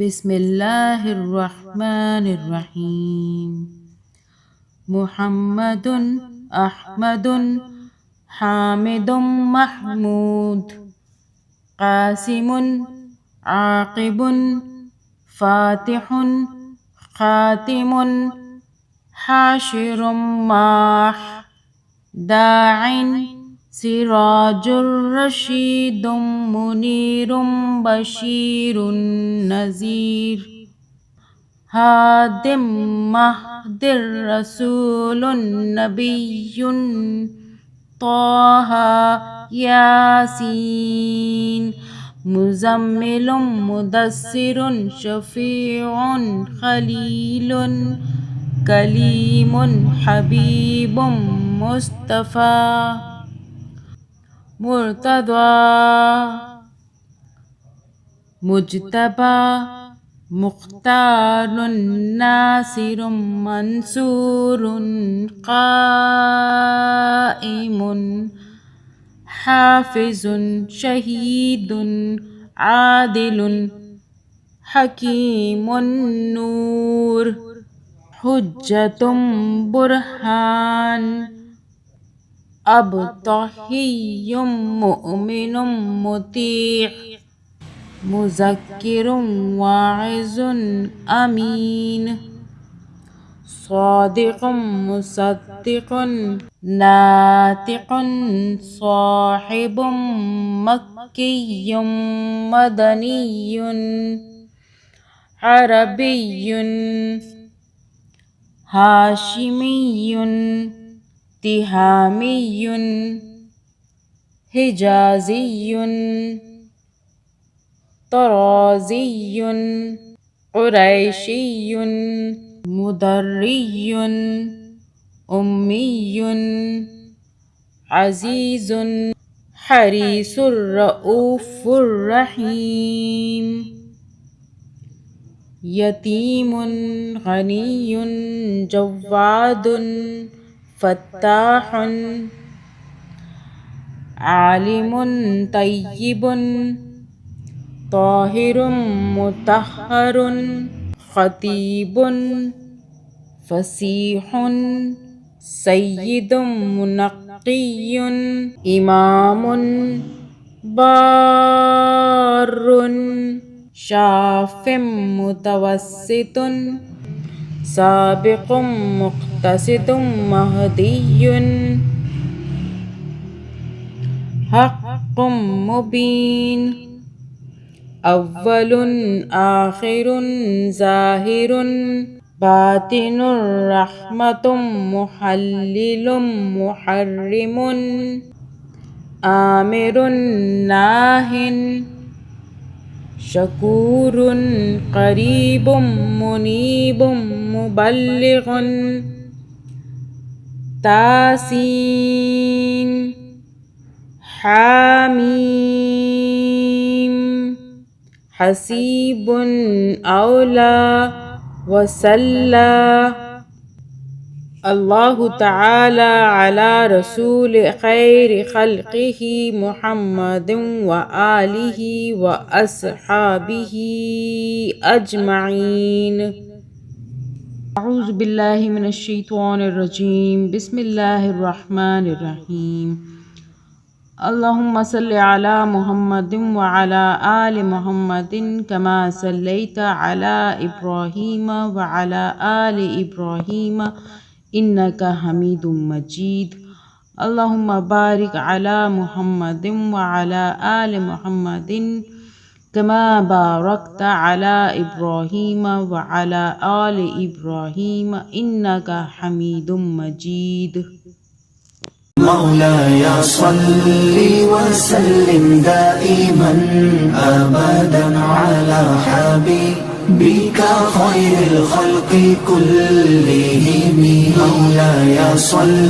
बिस्मिल्लाहिर्रहमानिर्रहीम। मुहम्मदुन अहमदुन हामिदुम महमूद कासिमुन आकिबुन फातिहुन खातिमुन हाशिरुम माह दाइन सिराजुर रशीदुम मुनीरुम बशीरुन नज़ीर हादिम महदिर रसूलुन नबियुन तोहा यासीन मुज़म्मिलुम मुदस्सिरुन शफ़ीउन खलीलुन कलीमुन हबीबुम मुस्तफ़ा मुर्तज़ा मुज्तबा मुख्तारुन नासिरुन मंसूरुन क़ाइमुन हाफ़िज़ुन शहीदुन आदिलुन हकीमुन नूर हुज्जतुम बुरहान अबतहियुम मुअमिनुम मुती' मुज़क्किरुम वाइज़ुन अमीन सादिक़ुम मुसद्दिक़ुन नातिक़ुन साहिबुम मक्कियुम मदनियुन अरबियुन हाशिमियुन तिहामियुन हिजाज़ियुन तराज़ियुन क़ुरैशियुन मुदर्रियुन उम्मियुन अज़ीज़ुन हरीसुर रऊफ़ुर रहीम यतीमुन गनियुन जव्वादुन फ़त्ताहुन आलिमुन तय्यिबुन ताहिरुन मुतहहरुन ख़तीबुन फ़सीहुन सय्यिदुन मुनक्कियुन इमामुन बार्रुन शाफ़िम मुतवस्सितुन साबिक़ुम मुक़्तसिदुम महदियुन हक़्क़ुम मुबीन अव्वलुन आखिरुन ज़ाहिरुन बातिनुर रहमतुम मुहल्लिलुम मुहर्रिमुन आमिरुन नाहिन शकूरुन क़रीबुम मुनीबुम मुबल्लिग़ुन तासीन हामीम हसीबुन औला वसल्ला अल्लाहु तआला अला रसूल खैर खल्क़िही मुहम्मदिन व आलिही व अस्हाबिही अजमईन। अऊज़ु बिल्लाहि मिनश शैतानिर रजीम। बिस्मिल्लाहिर रहमानिर रहीम। अल्लाहुम्मा सल्लि अला मुहम्मदिन व अला आलि मुहम्मदिन कमा सल्लैता अला इब्राहीम व अला आलि इब्राहीम इन्नका हमीदुम मजीद। अल्लाहुम्मा बारिक अला मुहम्मदिन व अला आलि मुहम्मदिन कमा बारकता अला इब्राहीम व अला आलि इब्राहीम इन्नका हमीदुम मजीद। मौलाया सल्ली व सल्लिम दाइमन अबदन अला हबीबिका खैरिल खल्क़ि कुल्लिहिम। मौलाया सल्ली